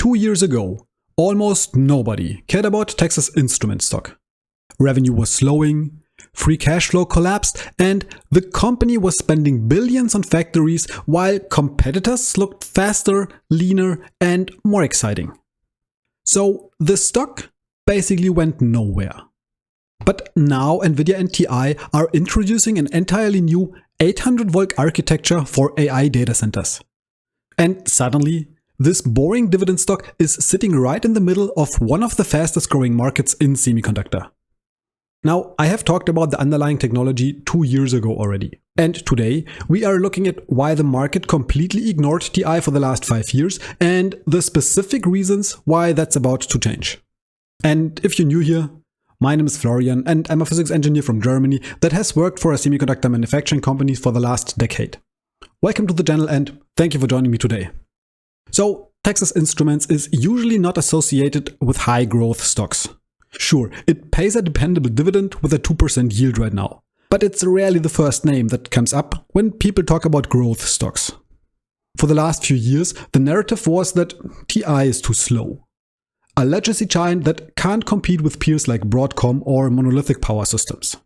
2 years ago, almost nobody cared about Texas Instruments stock. Revenue was slowing, free cash flow collapsed, and the company was spending billions on factories while competitors looked faster, leaner, and more exciting. So the stock basically went nowhere. But now Nvidia and TI are introducing an entirely new 800-volt architecture for AI data centers. And suddenly, this boring dividend stock is sitting right in the middle of one of the fastest growing markets in semiconductor. Now, I have talked about the underlying technology 2 years ago already. And today, we are looking at why the market completely ignored TI for the last 5 years and the specific reasons why that's about to change. And if you're new here, my name is Florian and I'm a physics engineer from Germany that has worked for a semiconductor manufacturing company for the last decade. Welcome to the channel and thank you for joining me today. So, Texas Instruments is usually not associated with high growth stocks. Sure, it pays a dependable dividend with a 2% yield right now, but it's rarely the first name that comes up when people talk about growth stocks. For the last few years, the narrative was that TI is too slow. A legacy giant that can't compete with peers like Broadcom or monolithic power systems.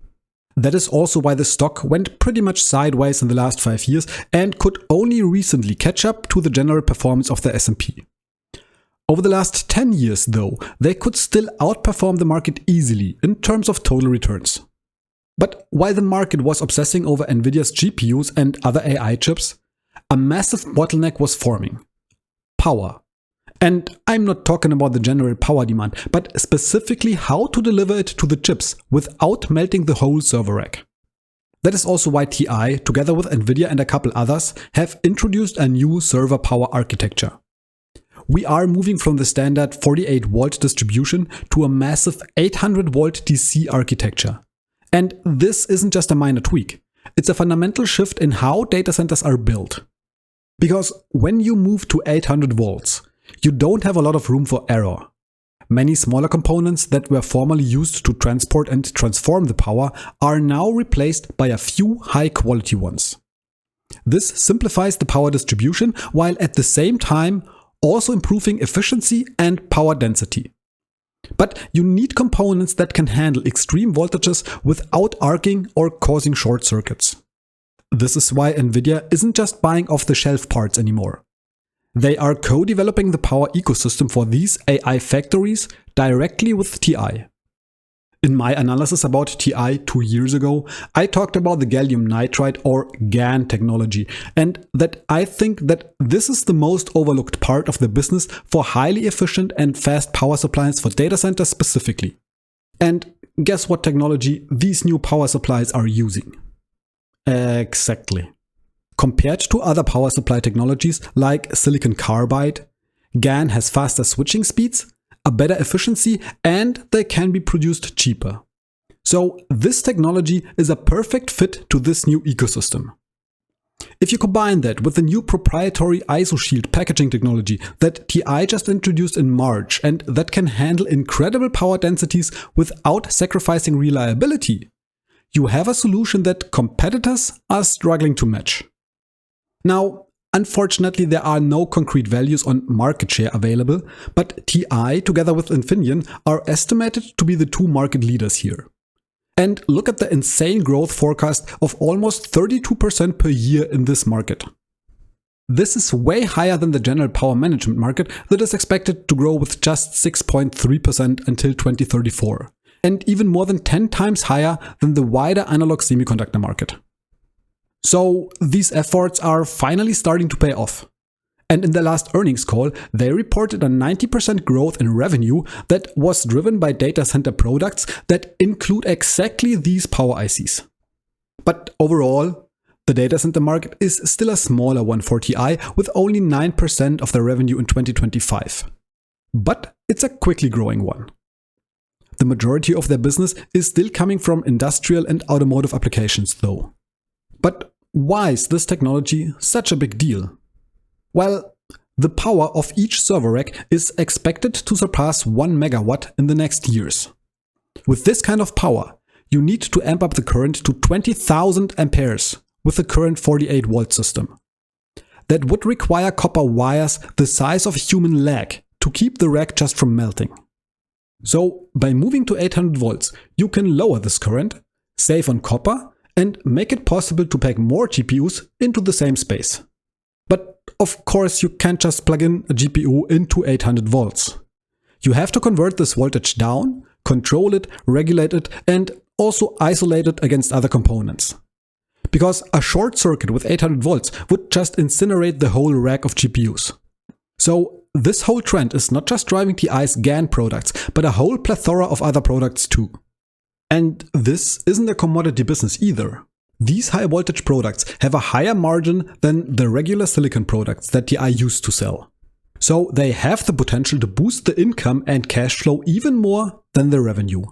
That is also why the stock went pretty much sideways in the last 5 years and could only recently catch up to the general performance of the S&P. Over the last 10 years, though, they could still outperform the market easily in terms of total returns. But while the market was obsessing over Nvidia's GPUs and other AI chips, a massive bottleneck was forming: power. And I'm not talking about the general power demand, but specifically how to deliver it to the chips without melting the whole server rack. That is also why TI, together with Nvidia and a couple others, have introduced a new server power architecture. We are moving from the standard 48-volt distribution to a massive 800-volt DC architecture. And this isn't just a minor tweak. It's a fundamental shift in how data centers are built. Because when you move to 800 volts, you don't have a lot of room for error. Many smaller components that were formerly used to transport and transform the power are now replaced by a few high-quality ones. This simplifies the power distribution while at the same time also improving efficiency and power density. But you need components that can handle extreme voltages without arcing or causing short circuits. This is why Nvidia isn't just buying off-the-shelf parts anymore. They are co-developing the power ecosystem for these AI factories directly with TI. In my analysis about TI 2 years ago, I talked about the gallium nitride or GaN technology, and that I think that this is the most overlooked part of the business for highly efficient and fast power supplies for data centers specifically. And guess what technology these new power supplies are using? Exactly. Compared to other power supply technologies like silicon carbide, GaN has faster switching speeds, a better efficiency, and they can be produced cheaper. So this technology is a perfect fit to this new ecosystem. If you combine that with the new proprietary ISO-Shield packaging technology that TI just introduced in March and that can handle incredible power densities without sacrificing reliability, you have a solution that competitors are struggling to match. Now, unfortunately, there are no concrete values on market share available, but TI, together with Infineon, are estimated to be the two market leaders here. And look at the insane growth forecast of almost 32% per year in this market. This is way higher than the general power management market that is expected to grow with just 6.3% until 2034, and even more than 10 times higher than the wider analog semiconductor market. So these efforts are finally starting to pay off. And in the last earnings call, they reported a 90% growth in revenue that was driven by data center products that include exactly these power ICs. But overall, the data center market is still a smaller one for TI with only 9% of their revenue in 2025. But it's a quickly growing one. The majority of their business is still coming from industrial and automotive applications though. But why is this technology such a big deal? Well, the power of each server rack is expected to surpass 1 megawatt in the next years. With this kind of power, you need to amp up the current to 20,000 amperes with the current 48-volt system. That would require copper wires the size of a human leg to keep the rack just from melting. So by moving to 800 volts, you can lower this current, save on copper, and make it possible to pack more GPUs into the same space. But of course, you can't just plug in a GPU into 800 volts. You have to convert this voltage down, control it, regulate it, and also isolate it against other components. Because a short circuit with 800 volts would just incinerate the whole rack of GPUs. So this whole trend is not just driving TI's GaN products, but a whole plethora of other products too. And this isn't a commodity business either. These high voltage products have a higher margin than the regular silicon products that TI used to sell. So they have the potential to boost the income and cash flow even more than the revenue.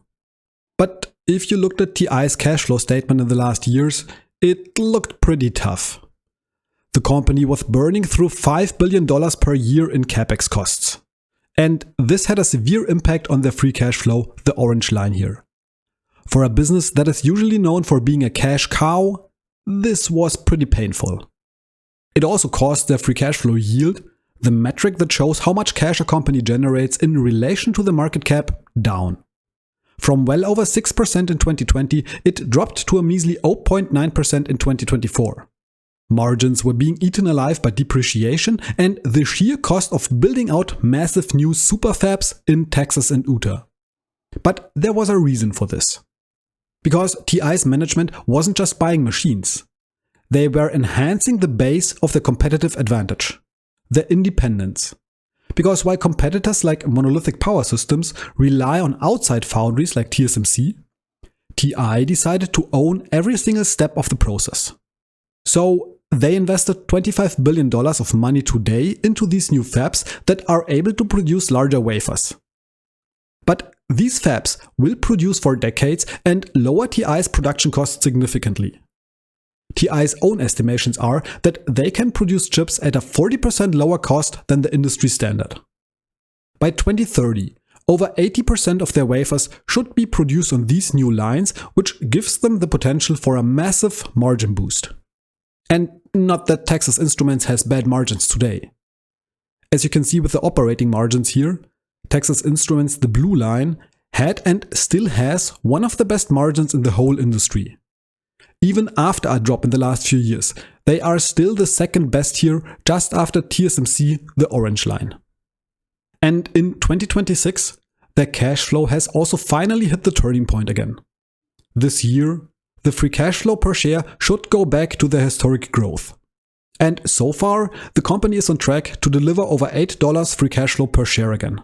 But if you looked at TI's cash flow statement in the last years, it looked pretty tough. The company was burning through $5 billion per year in capex costs. And this had a severe impact on their free cash flow, the orange line here. For a business that is usually known for being a cash cow, this was pretty painful. It also caused their free cash flow yield, the metric that shows how much cash a company generates in relation to the market cap, down. From well over 6% in 2020, it dropped to a measly 0.9% in 2024. Margins were being eaten alive by depreciation and the sheer cost of building out massive new superfabs in Texas and Utah. But there was a reason for this. Because TI's management wasn't just buying machines. They were enhancing the base of their competitive advantage, their independence. Because while competitors like Monolithic Power Systems rely on outside foundries like TSMC, TI decided to own every single step of the process. So they invested $25 billion of money today into these new fabs that are able to produce larger wafers. But these fabs will produce for decades and lower TI's production costs significantly. TI's own estimations are that they can produce chips at a 40% lower cost than the industry standard. By 2030, over 80% of their wafers should be produced on these new lines, which gives them the potential for a massive margin boost. And not that Texas Instruments has bad margins today. As you can see with the operating margins here, Texas Instruments, the blue line, had and still has one of the best margins in the whole industry. Even after a drop in the last few years, they are still the second best here, just after TSMC, the orange line. And in 2026, their cash flow has also finally hit the turning point again. This year, the free cash flow per share should go back to their historic growth. And so far, the company is on track to deliver over $8 free cash flow per share again.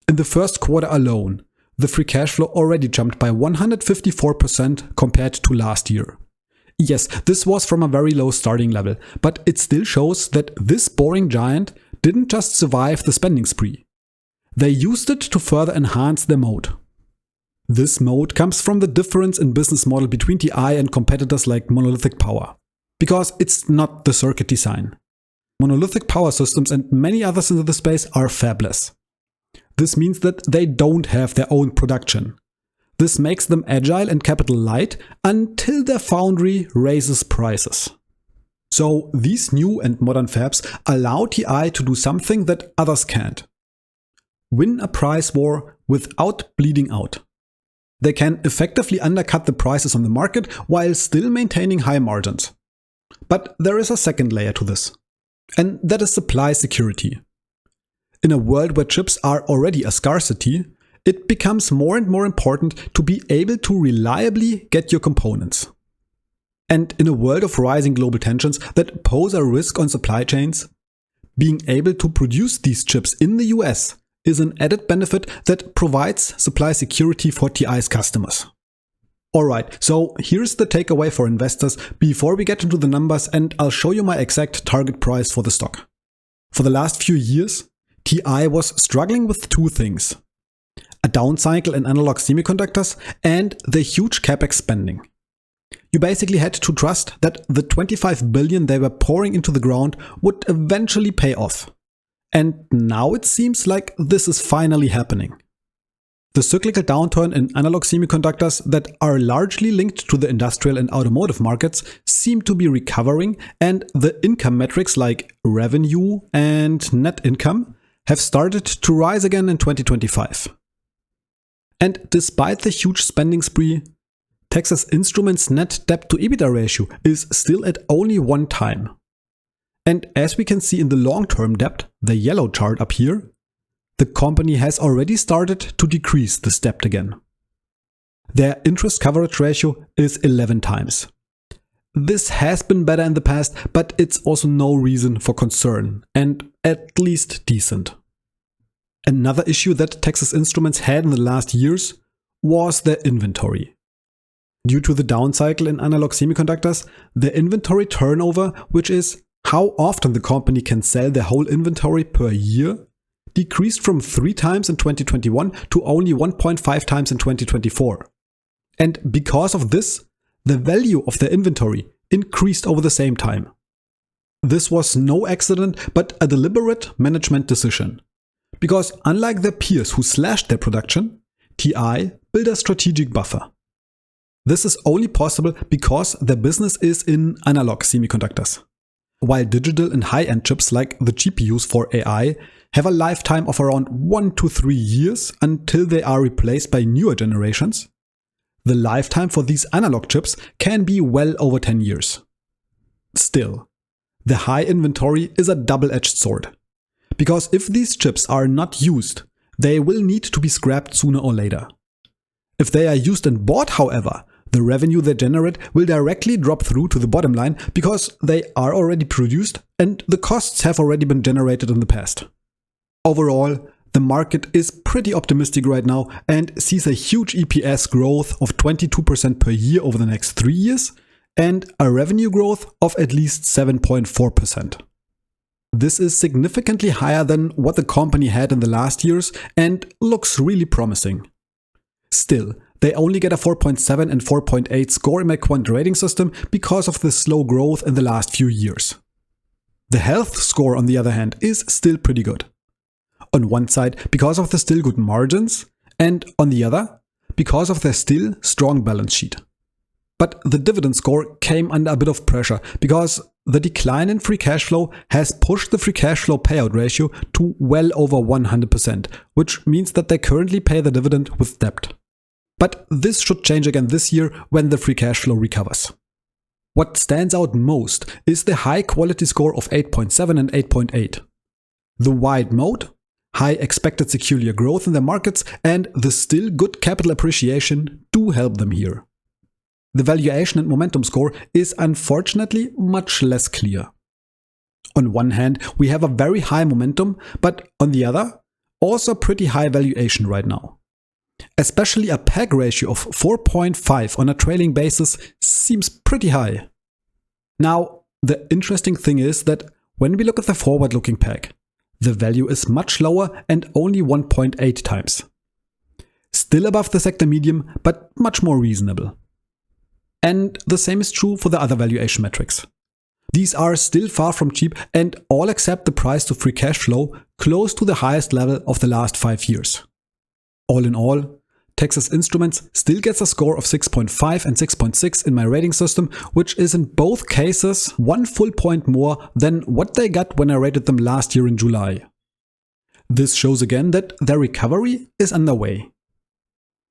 In the first quarter alone, the free cash flow already jumped by 154% compared to last year. Yes, this was from a very low starting level, but it still shows that this boring giant didn't just survive the spending spree. They used it to further enhance their moat. This moat comes from the difference in business model between TI and competitors like Monolithic Power. Because it's not the circuit design. Monolithic Power Systems and many others in the space are fabless. This means that they don't have their own production. This makes them agile and capital light until their foundry raises prices. So these new and modern fabs allow TI to do something that others can't. Win a price war without bleeding out. They can effectively undercut the prices on the market while still maintaining high margins. But there is a second layer to this, and that is supply security. In a world where chips are already a scarcity, it becomes more and more important to be able to reliably get your components. And in a world of rising global tensions that pose a risk on supply chains, being able to produce these chips in the US is an added benefit that provides supply security for TI's customers. Alright, so here's the takeaway for investors before we get into the numbers, and I'll show you my exact target price for the stock. For the last few years, TI was struggling with two things: a down cycle in analog semiconductors and the huge capex spending. You basically had to trust that the $25 billion they were pouring into the ground would eventually pay off. And now it seems like this is finally happening. The cyclical downturn in analog semiconductors that are largely linked to the industrial and automotive markets seem to be recovering, and the income metrics like revenue and net income have started to rise again in 2025. And despite the huge spending spree, Texas Instruments' net debt to EBITDA ratio is still at only 1 time. And as we can see in the long-term debt, the yellow chart up here, the company has already started to decrease this debt again. Their interest coverage ratio is 11 times. This has been better in the past, but it's also no reason for concern, and at least decent. Another issue that Texas Instruments had in the last years was their inventory. Due to the down cycle in analog semiconductors, their inventory turnover, which is how often the company can sell their whole inventory per year, decreased from 3 times in 2021 to only 1.5 times in 2024. And because of this, the value of their inventory increased over the same time. This was no accident, but a deliberate management decision. Because unlike their peers who slashed their production, TI built a strategic buffer. This is only possible because their business is in analog semiconductors. While digital and high-end chips like the GPUs for AI have a lifetime of around 1 to 3 years until they are replaced by newer generations, the lifetime for these analog chips can be well over 10 years. Still, the high inventory is a double-edged sword. Because if these chips are not used, they will need to be scrapped sooner or later. If they are used and bought, however, the revenue they generate will directly drop through to the bottom line because they are already produced and the costs have already been generated in the past. Overall, the market is pretty optimistic right now and sees a huge EPS growth of 22% per year over the next 3 years and a revenue growth of at least 7.4%. This is significantly higher than what the company had in the last years and looks really promising. Still, they only get a 4.7 and 4.8 score in my quant rating system because of the slow growth in the last few years. The health score, on the other hand, is still pretty good. On one side, because of the still good margins, and on the other, because of their still strong balance sheet. But the dividend score came under a bit of pressure because the decline in free cash flow has pushed the free cash flow payout ratio to well over 100%, which means that they currently pay the dividend with debt. But this should change again this year when the free cash flow recovers. What stands out most is the high quality score of 8.7 and 8.8. The wide moat, high expected secular growth in their markets, and the still good capital appreciation do help them here. The valuation and momentum score is unfortunately much less clear. On one hand, we have a very high momentum, but on the other, also pretty high valuation right now. Especially a PEG ratio of 4.5 on a trailing basis seems pretty high. Now, the interesting thing is that when we look at the forward-looking PEG, the value is much lower and only 1.8 times. Still above the sector medium, but much more reasonable. And the same is true for the other valuation metrics. These are still far from cheap and all except the price to free cash flow close to the highest level of the last 5 years. All in all, Texas Instruments still gets a score of 6.5 and 6.6 in my rating system, which is in both cases 1 full point more than what they got when I rated them last year in July. This shows again that their recovery is underway.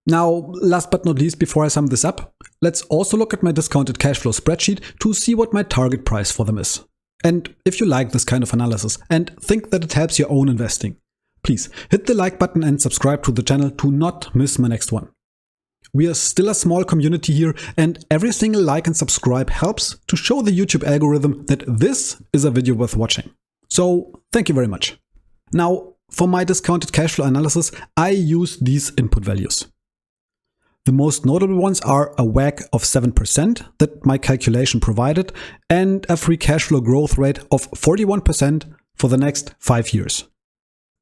Now, last but not least, before I sum this up, let's also look at my discounted cash flow spreadsheet to see what my target price for them is. And if you like this kind of analysis and think that it helps your own investing, please hit the like button and subscribe to the channel to not miss my next one. We are still a small community here and every single like and subscribe helps to show the YouTube algorithm that this is a video worth watching. So thank you very much. Now, for my discounted cash flow analysis, I use these input values. The most notable ones are a WACC of 7% that my calculation provided and a free cash flow growth rate of 41% for the next 5 years.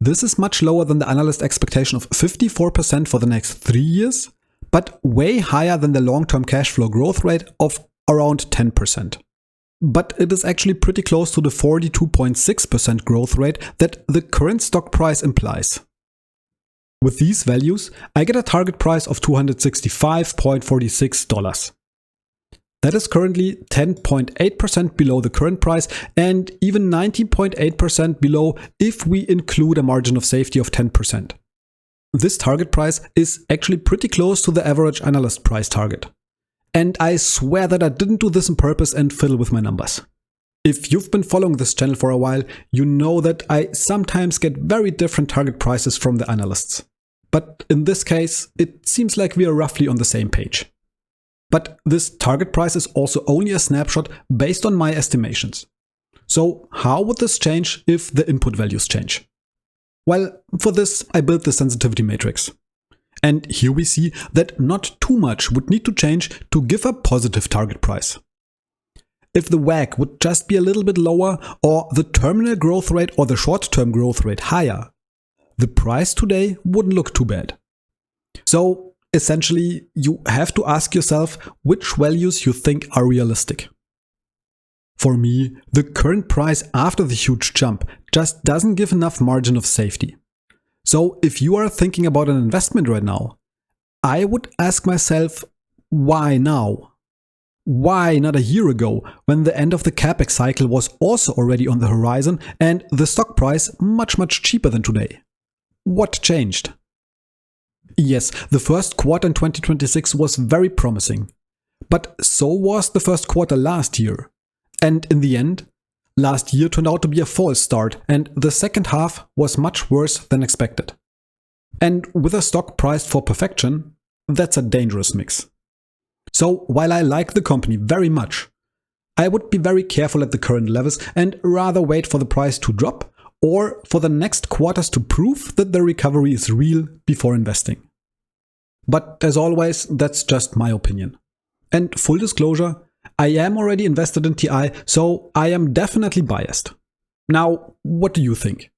This is much lower than the analyst expectation of 54% for the next 3 years, but way higher than the long-term cash flow growth rate of around 10%. But it is actually pretty close to the 42.6% growth rate that the current stock price implies. With these values, I get a target price of $265.46. That is currently 10.8% below the current price and even 19.8% below if we include a margin of safety of 10%. This target price is actually pretty close to the average analyst price target. And I swear that I didn't do this on purpose and fiddle with my numbers. If you've been following this channel for a while, you know that I sometimes get very different target prices from the analysts. But in this case, it seems like we are roughly on the same page. But this target price is also only a snapshot based on my estimations. So how would this change if the input values change? Well, for this I built the sensitivity matrix. And here we see that not too much would need to change to give a positive target price. If the WACC would just be a little bit lower or the terminal growth rate or the short-term growth rate higher, the price today wouldn't look too bad. So essentially, you have to ask yourself which values you think are realistic. For me, the current price after the huge jump just doesn't give enough margin of safety. So if you are thinking about an investment right now, I would ask myself, why now? Why not a year ago, when the end of the Capex cycle was also already on the horizon and the stock price much cheaper than today? What changed? Yes, the first quarter in 2026 was very promising. But so was the first quarter last year. And in the end, last year turned out to be a false start and the second half was much worse than expected. And with a stock priced for perfection, that's a dangerous mix. So while I like the company very much, I would be very careful at the current levels and rather wait for the price to drop or for the next quarters to prove that the recovery is real before investing. But as always, that's just my opinion. And full disclosure, I am already invested in TI, so I am definitely biased. Now, what do you think?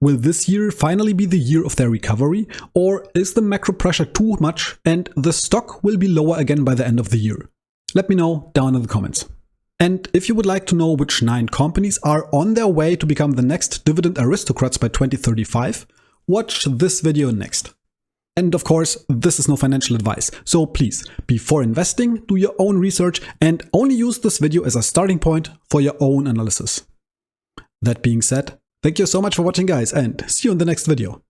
Will this year finally be the year of their recovery, or is the macro pressure too much and the stock will be lower again by the end of the year? Let me know down in the comments. And if you would like to know which 9 companies are on their way to become the next dividend aristocrats by 2035, watch this video next. And of course, this is no financial advice, so please, before investing, do your own research and only use this video as a starting point for your own analysis. That being said, thank you so much for watching guys, and see you in the next video.